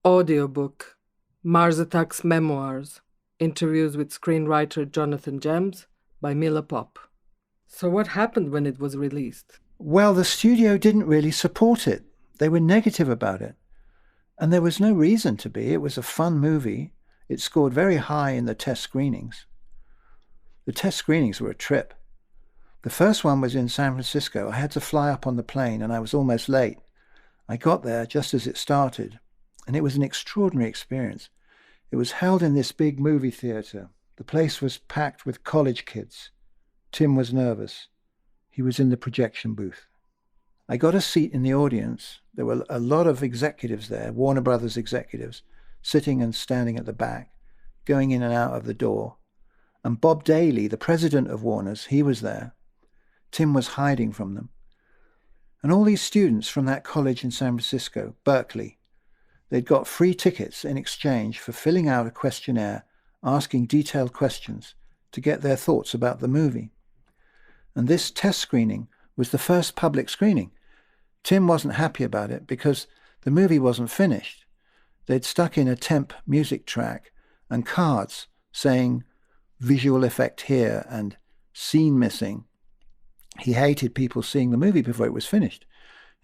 Audiobook, Mars Attacks Memoirs, interviews with screenwriter Jonathan Gems by Mila Pop. So what happened when it was released? Well, the studio didn't really support it. They were negative about it. And there was no reason to be. It was a fun movie. It scored very high in the test screenings. The test screenings were a trip. The first one was in San Francisco. I had to fly up on the plane and I was almost late. I got there just as it started. And it was an extraordinary experience. It was held in this big movie theater. The place was packed with college kids. Tim was nervous. He was in the projection booth. I got a seat in the audience. There were a lot of executives there, Warner Brothers executives, sitting and standing at the back, going in and out of the door. And Bob Daly, the president of Warner's, he was there. Tim was hiding from them. And all these students from that college in San Francisco, Berkeley, they'd got free tickets in exchange for filling out a questionnaire, asking detailed questions to get their thoughts about the movie. And this test screening was the first public screening. Tim wasn't happy about it because the movie wasn't finished. They'd stuck in a temp music track and cards saying visual effect here and scene missing. He hated people seeing the movie before it was finished.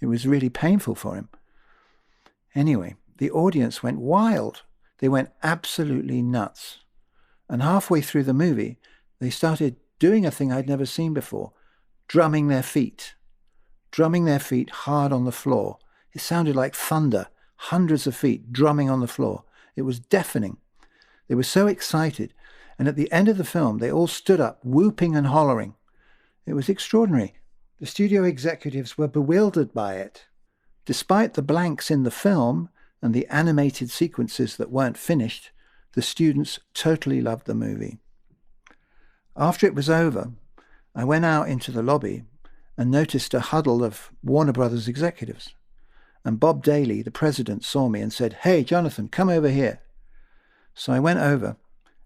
It was really painful for him. Anyway, the audience went wild. They went absolutely nuts. And halfway through the movie, they started doing a thing I'd never seen before, drumming their feet hard on the floor. It sounded like thunder, hundreds of feet drumming on the floor. It was deafening. They were so excited. And at the end of the film, they all stood up, whooping and hollering. It was extraordinary. The studio executives were bewildered by it. Despite the blanks in the film and the animated sequences that weren't finished, the students totally loved the movie. After it was over, I went out into the lobby and noticed a huddle of Warner Brothers executives. And Bob Daly, the president, saw me and said, "Hey, Jonathan, come over here." So I went over,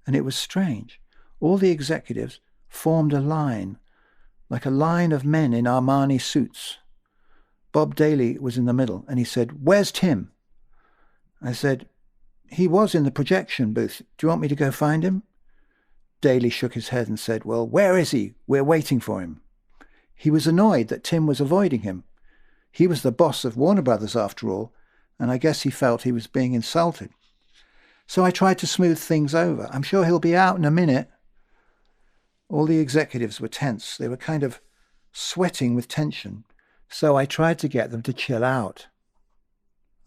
and it was strange. All the executives formed a line, like a line of men in Armani suits. Bob Daly was in the middle, and he said, "Where's Tim?" I said, "He was in the projection booth. Do you want me to go find him?" Daly shook his head and said, "Well, where is he? We're waiting for him." He was annoyed that Tim was avoiding him. He was the boss of Warner Brothers after all, and I guess he felt he was being insulted. So I tried to smooth things over. "I'm sure he'll be out in a minute." All the executives were tense. They were kind of sweating with tension. So I tried to get them to chill out.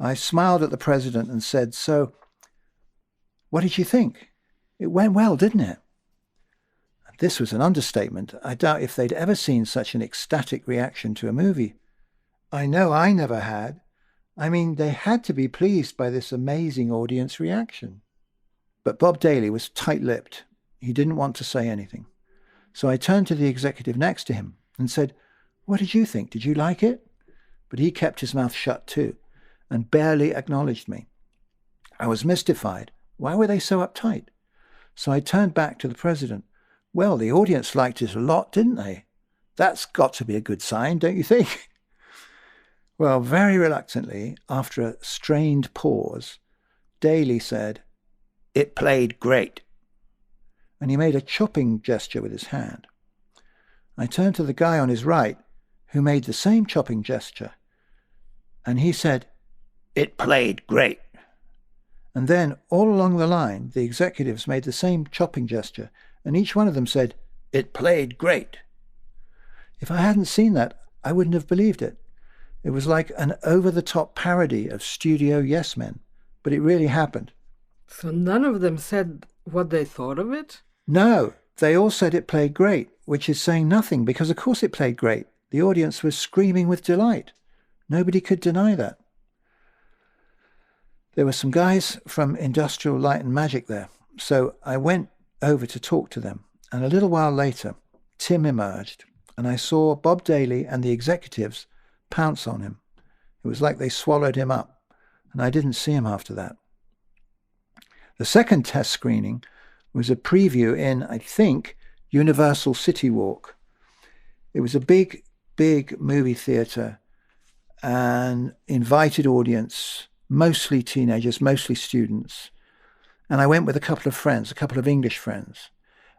I smiled at the president and said, "So, what did you think? It went well, didn't it?" This was an understatement. I doubt if they'd ever seen such an ecstatic reaction to a movie. I know I never had. I mean, they had to be pleased by this amazing audience reaction. But Bob Daly was tight-lipped. He didn't want to say anything. So I turned to the executive next to him and said, "What did you think? Did you like it?" But he kept his mouth shut too and barely acknowledged me. I was mystified. Why were they so uptight? So I turned back to the president. "Well, the audience liked it a lot, didn't they? That's got to be a good sign, don't you think?" Well, very reluctantly, after a strained pause, Daly said, "It played great." And he made a chopping gesture with his hand. I turned to the guy on his right, who made the same chopping gesture, and he said, "It played great." And then, all along the line, the executives made the same chopping gesture, and each one of them said, "It played great." If I hadn't seen that, I wouldn't have believed it. It was like an over-the-top parody of studio yes men, but it really happened. So none of them said what they thought of it? No, they all said it played great, which is saying nothing, because of course it played great. The audience was screaming with delight. Nobody could deny that. There were some guys from Industrial Light and Magic there, so I went over to talk to them, and a little while later, Tim emerged, and I saw Bob Daly and the executives pounce on him. It was like they swallowed him up, and I didn't see him after that. The second test screening was a preview in, I think, Universal City Walk. It was a big movie theatre, an invited audience, mostly teenagers, mostly students. And I went with a couple of friends, a couple of English friends.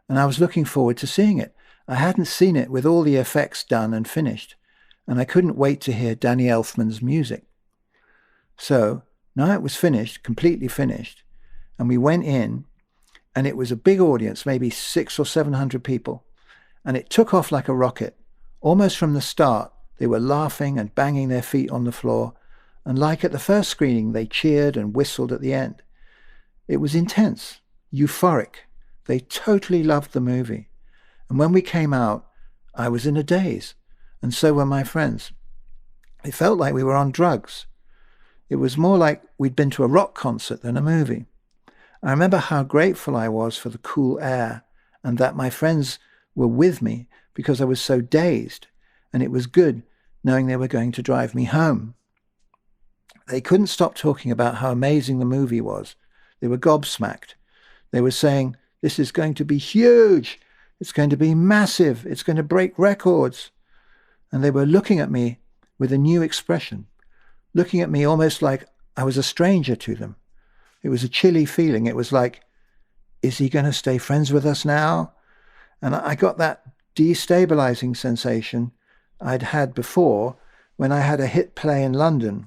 And I was looking forward to seeing it. I hadn't seen it with all the effects done and finished, and I couldn't wait to hear Danny Elfman's music. So now it was finished, completely finished, and we went in, and it was a big audience, maybe 600 or 700 people, and it took off like a rocket. Almost from the start, they were laughing and banging their feet on the floor, and like at the first screening, they cheered and whistled at the end. It was intense, euphoric. They totally loved the movie. And when we came out, I was in a daze, and so were my friends. It felt like we were on drugs. It was more like we'd been to a rock concert than a movie. I remember how grateful I was for the cool air and that my friends were with me because I was so dazed, and it was good knowing they were going to drive me home. They couldn't stop talking about how amazing the movie was. They were gobsmacked. They were saying, "This is going to be huge. It's going to be massive. It's going to break records." And they were looking at me with a new expression, looking at me almost like I was a stranger to them. It was a chilly feeling. It was like, is he going to stay friends with us now? And I got that destabilizing sensation I'd had before when I had a hit play in London.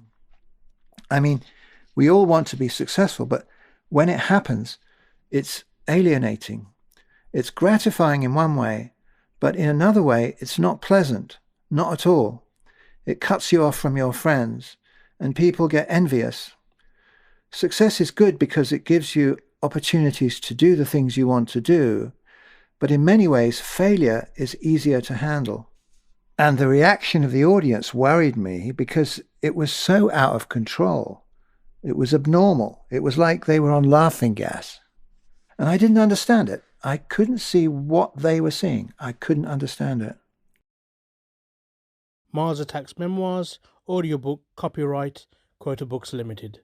I mean, we all want to be successful, but when it happens, it's alienating. It's gratifying in one way, but in another way, it's not pleasant, not at all. It cuts you off from your friends, and people get envious. Success is good because it gives you opportunities to do the things you want to do, but in many ways, failure is easier to handle. And the reaction of the audience worried me because it was so out of control. It was abnormal. It was like they were on laughing gas. And I didn't understand it. I couldn't see what they were seeing. I couldn't understand it. Mars Attacks Memoirs, Audiobook, copyright, Quota Books Limited.